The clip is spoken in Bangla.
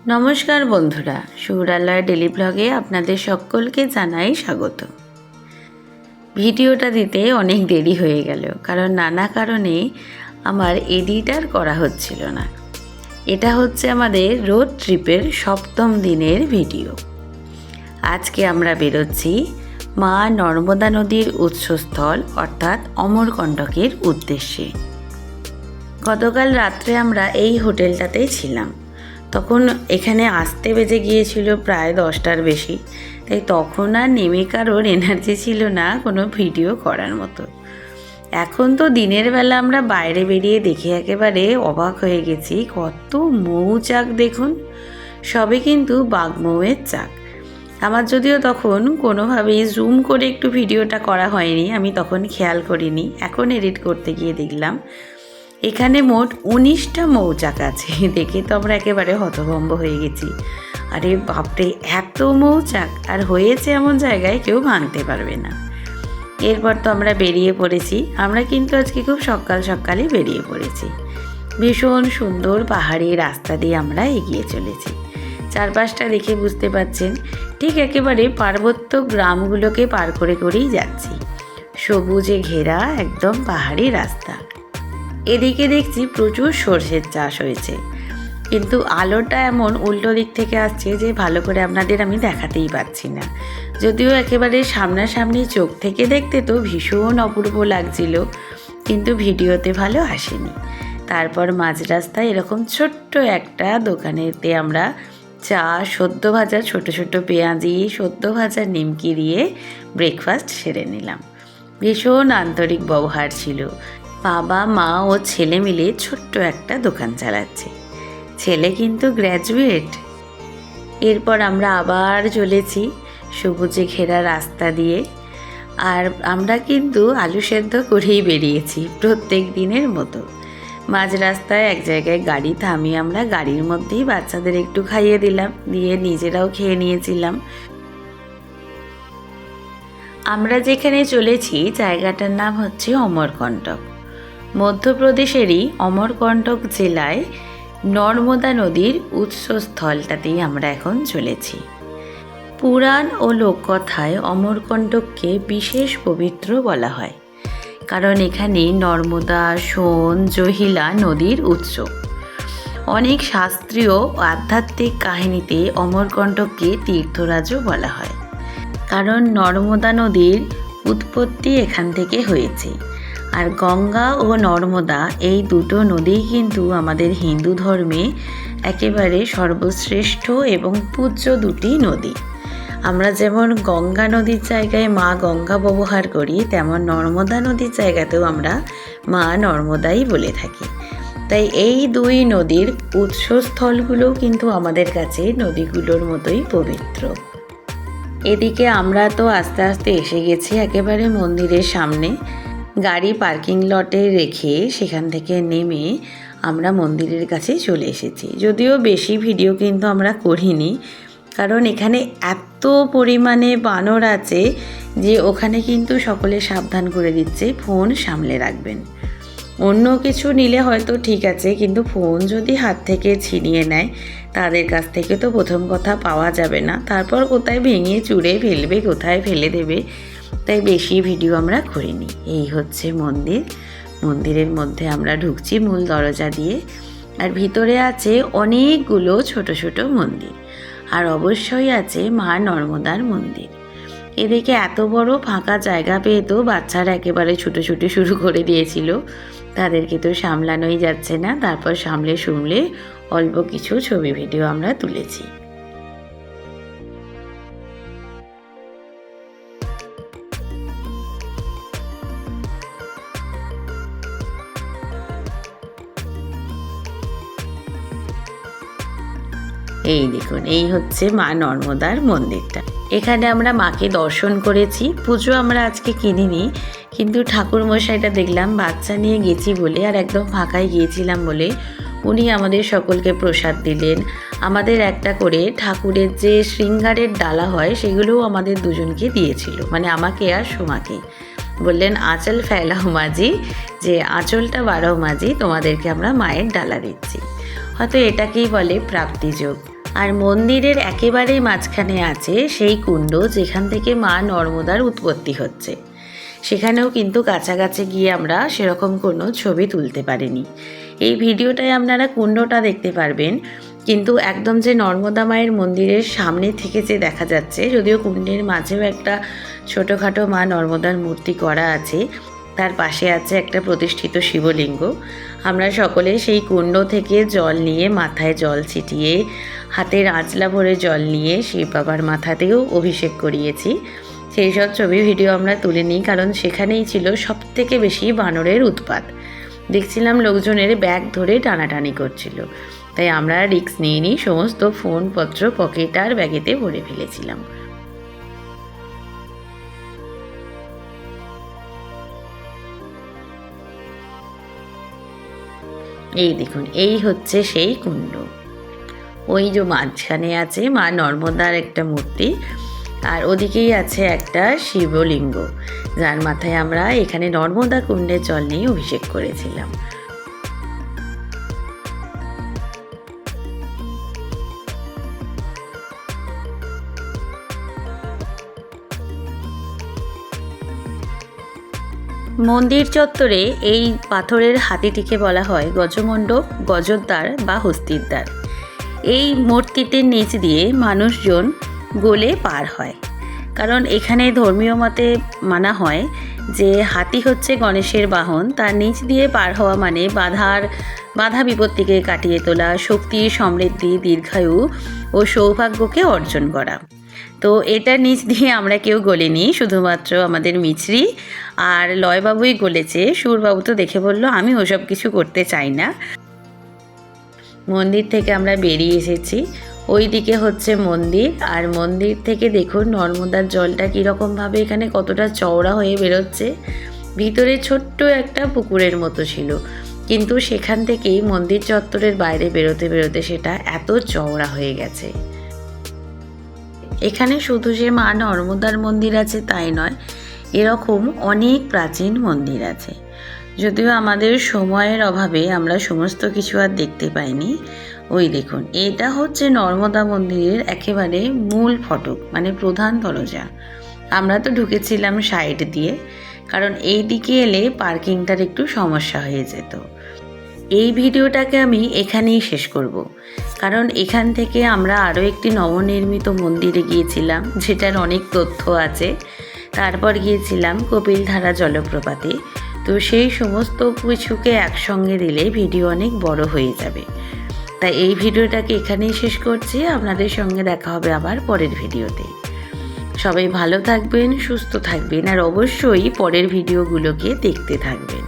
নমস্কার বন্ধুরা, সুরালয় ডেলি ব্লগে আপনাদের সকলকে জানাই স্বাগত। ভিডিওটা দিতে অনেক দেরি হয়ে গেল, কারণ নানা কারণে আমার এডিটার করা হচ্ছিল না। এটা হচ্ছে আমাদের রোড ট্রিপের 7ম দিনের ভিডিও। আজকে আমরা বেরোচ্ছি মা নর্মদা নদীর উৎসস্থল অর্থাৎ অমরকণ্টকের উদ্দেশ্যে। গতকাল রাত্রে আমরা এই হোটেলটাতেই ছিলাম। তখন এখানে আসতে বেজে গিয়েছিল প্রায় 10টার বেশি, তাই তখন আর নেমে কারোর এনার্জি ছিল না কোনো ভিডিও করার মতো। এখন তো দিনের বেলা আমরা বাইরে বেরিয়ে দেখে একেবারে অবাক হয়ে গেছি, কত মৌচাক দেখুন, সবে কিন্তু বাঘমৌয়ের চাক। আমার যদিও তখন কোনোভাবেই জুম করে একটু ভিডিওটা করা হয়নি, আমি তখন খেয়াল করিনি, এখন এডিট করতে গিয়ে দেখলাম এখানে মোট 19টা মৌচাক আছে। দেখে তো আমরা একেবারে হতভম্ব হয়ে গেছি। আরে বাপরে, এত মৌচাক! আর হয়েছে এমন জায়গায় কেউ ভাঙতে পারবে না। এরপর তো আমরা বেরিয়ে পড়েছি। আমরা কিন্তু আজকে খুব সকালই বেরিয়ে পড়েছি। ভীষণ সুন্দর পাহাড়ি রাস্তা দিয়ে আমরা এগিয়ে চলেছি। চারপাশটা দেখে বুঝতে পারছেন, ঠিক একেবারে পার্বত্য গ্রামগুলোকে পার করেই যাচ্ছি। সবুজে ঘেরা একদম পাহাড়ি রাস্তা। এদিকে দেখছি প্রচুর সর্ষের চাষ হয়েছে, কিন্তু আলোটা এমন উল্টো দিক থেকে আসছে যে ভালো করে আপনাদের আমি দেখাতেই পাচ্ছি না। যদিও একেবারে সামনাসামনি চোখ থেকে দেখতে তো ভীষণ অপূর্ব লাগছিল, কিন্তু ভিডিওতে ভালো আসেনি। তারপর মাঝ রাস্তায় এরকম ছোট্ট একটা দোকানেতে আমরা চা, সদ্য ভাজা ছোট ছোট পেঁয়াজি, সদ্য ভাজা নিমকি দিয়ে ব্রেকফাস্ট সেরে নিলাম। ভীষণ আন্তরিক ব্যবহার ছিল। বাবা, মা ও ছেলে মিলে ছোট্ট একটা দোকান চালাচ্ছে। ছেলে কিন্তু গ্র্যাজুয়েট। এরপর আমরা আবার চলেছি সবুজে ঘেরা রাস্তা দিয়ে। আর আমরা কিন্তু আলু সেদ্ধ করেই বেরিয়েছি প্রত্যেক দিনের মতো। মাঝ রাস্তায় এক জায়গায় গাড়ি থামিয়ে আমরা গাড়ির মধ্যেই বাচ্চাদের একটু খাইয়ে দিলাম, দিয়ে নিজেরাও খেয়ে নিয়েছিলাম। আমরা যেখানে চলেছি জায়গাটার নাম হচ্ছে অমরকণ্টক। মধ্যপ্রদেশেরই অমরকণ্টক জেলায় নর্মদা নদীর উৎসস্থলটাতেই আমরা এখন চলেছি। পুরাণ ও লোককথায় অমরকণ্টককে বিশেষ পবিত্র বলা হয়, কারণ এখানে নর্মদা, সোন, জহিলা নদীর উৎস। অনেক শাস্ত্রীয় ও আধ্যাত্মিক কাহিনীতে অমরকণ্টককে তীর্থরাজও বলা হয়, কারণ নর্মদা নদীর উৎপত্তি এখান থেকে হয়েছে। আর গঙ্গা ও নর্মদা এই দুটো নদীই কিন্তু আমাদের হিন্দু ধর্মে একেবারে সর্বশ্রেষ্ঠ এবং পূজ্য দুটি নদী। আমরা যেমন গঙ্গা নদীর জায়গায় মা গঙ্গা ব্যবহার করি, তেমন নর্মদা নদীর জায়গাতেও আমরা মা নর্মদাই বলে থাকি। তাই এই দুই নদীর উৎসস্থলগুলোও কিন্তু আমাদের কাছে নদীগুলোর মতোই পবিত্র। এদিকে আমরা তো আস্তে আস্তে এসে গেছি একেবারে মন্দিরের সামনে। গাড়ি পার্কিং লটে রেখে সেখান থেকে নেমে আমরা মন্দিরের কাছে চলে এসেছি। যদিও বেশি ভিডিও কিন্তু আমরা করিনি, কারণ এখানে এত পরিমাণে বানর আছে যে ওখানে কিন্তু সকলে সাবধান করে দিচ্ছে, ফোন সামলে রাখবেন। অন্য কিছু নিলে হয়তো ঠিক আছে, কিন্তু ফোন যদি হাত থেকে ছিনিয়ে নেয় তাদের কাছ থেকে তো প্রথম কথা পাওয়া যাবে না, তারপর কোথায় ভেঙে চুরে ফেলবে, কোথায় ফেলে দেবে। তাই বেশি ভিডিও আমরা করিনি। এই হচ্ছে মন্দির। মন্দিরের মধ্যে আমরা ঢুকছি মূল দরজা দিয়ে। আর ভিতরে আছে অনেকগুলো ছোট ছোট মন্দির, আর অবশ্যই আছে মা নর্মদার মন্দির। এদিকে এত বড় ফাঁকা জায়গা পেয়ে তো বাচ্চারা একেবারে ছুটোছুটি শুরু করে দিয়েছিল। তাদেরকে তো সামলানোই যাচ্ছে না। তারপর সামলে অল্প কিছু ছবি ভিডিও আমরা তুলেছি। এই দেখুন, এই হচ্ছে মা নর্মদার মন্দিরটা। এখানে আমরা মাকে দর্শন করেছি। পুজো আমরা আজকে কিনিনি, কিন্তু ঠাকুর মশাইটা দেখলাম বাচ্চা নিয়ে গেছি বলে আর একদম ফাঁকায় গিয়েছিলাম বলে উনি আমাদের সকলকে প্রসাদ দিলেন। আমাদের একটা করে ঠাকুরের যে শৃঙ্গারের ডালা হয় সেগুলোও আমাদের দুজনকে দিয়েছিল, মানে আমাকে আর সোমাকে। বললেন আঁচল ফেলাও মাঝি, যে আঁচলটা বাড়াও মাঝি, তোমাদেরকে আমরা মায়ের ডালা দিচ্ছি। হয়তো এটাকেই বলে প্রাপ্তিযোগ। আর মন্দিরের একেবারেই মাঝখানে আছে সেই কুণ্ড যেখান থেকে মা নর্মদার উৎপত্তি হচ্ছে। সেখানেও কিন্তু কাছাকাছি গিয়ে আমরা সেরকম কোনো ছবি তুলতে পারিনি। এই ভিডিওটায় আপনারা কুণ্ডটা দেখতে পারবেন, কিন্তু একদম যে নর্মদা মায়ের মন্দিরের সামনে থেকে যে দেখা যাচ্ছে, যদিও কুণ্ডের মাঝেও একটা ছোটোখাটো মা নর্মদার মূর্তি করা আছে, তার পাশে আছে একটা প্রতিষ্ঠিত শিবলিঙ্গ। আমরা সকলে সেই কুণ্ড থেকে জল নিয়ে মাথায় জল ছিটিয়ে, হাতের আঁচলা ভরে জল নিয়ে শিব বাবার মাথাতেও অভিষেক করিয়েছি। সেই সব ছবি ভিডিও আমরা তুলে নিই, কারণ সেখানেই ছিল সবথেকে বেশি বানরের উৎপাত। দেখছিলাম লোকজনের ব্যাগ ধরে টানাটানি করছিল, তাই আমরা রিস্ক নিয়ে নিই, সমস্ত ফোনপত্র পকেট আর ব্যাগেতে ভরে ফেলেছিলাম। এই দেখুন, এই হচ্ছে সেই কুণ্ড। ওই যে মাঝখানে আছে মা নর্মদার একটা মূর্তি, আর ওদিকেই আছে একটা শিবলিঙ্গ, যার মাথায় আমরা এখানে নর্মদা কুণ্ডে জল নিয়ে অভিষেক করেছিলাম। মন্দির চত্বরে এই পাথরের হাতিটিকে বলা হয় গজমণ্ডপ, গজদ্বার বা হস্তিদ্বার। এই মূর্তিটির নিচ দিয়ে মানুষজন গলে পার হয়, কারণ এখানে ধর্মীয় মতে মানা হয় যে হাতি হচ্ছে গণেশের বাহন, তার নিচ দিয়ে পার হওয়া মানে বাধা বিপত্তিকে কাটিয়ে তোলা, শক্তি, সমৃদ্ধি, দীর্ঘায়ু ও সৌভাগ্যকে অর্জন করা। তো এটার নিচ দিয়ে আমরা কেউ গলিনি, শুধুমাত্র আমাদের মিছরি আর লয়বাবুই গলেছে। সুরবাবু তো দেখে বলল আমি ওসব কিছু করতে চাই না। মন্দির থেকে আমরা বেরিয়ে এসেছি, ওই দিকে হচ্ছে মন্দির, আর মন্দির থেকে দেখুন নর্মদার জলটা কীরকমভাবে এখানে কতটা চওড়া হয়ে বেরোচ্ছে। ভিতরে ছোট্ট একটা পুকুরের মতো ছিল, কিন্তু সেখান থেকেই মন্দির চত্বরের বাইরে বেরোতে বেরোতে সেটা এত চওড়া হয়ে গেছে। এখানে শুধু যে মা নর্মদার মন্দির আছে তাই নয়, এরকম অনেক প্রাচীন মন্দির আছে, যদিও আমাদের সময়ের অভাবে আমরা সমস্ত কিছু আর দেখতে পাইনি। ওই দেখুন, এটা হচ্ছে নর্মদা মন্দিরের একেবারে মূল ফটক, মানে প্রধান দরজা। আমরা তো ঢুকেছিলাম সাইড দিয়ে, কারণ এই দিকে এলে পার্কিংটার একটু সমস্যা হয়ে যেত। এই ভিডিওটাকে আমি এখানেই শেষ করব, কারণ এখান থেকে আমরা আরও একটি নবনির্মিত মন্দিরে গিয়েছিলাম, যেটার অনেক তথ্য আছে। তারপর গিয়েছিলাম কপিলধারা জলপ্রপাতে। তো সেই সমস্ত কিছুকে একসঙ্গে দিলে ভিডিও অনেক বড় হয়ে যাবে, তাই এই ভিডিওটাকে এখানেই শেষ করছি। আপনাদের সঙ্গে দেখা হবে আবার পরের ভিডিওতে। সবাই ভালো থাকবেন, সুস্থ থাকবেন, আর অবশ্যই পরের ভিডিওগুলোকে দেখতে থাকবেন।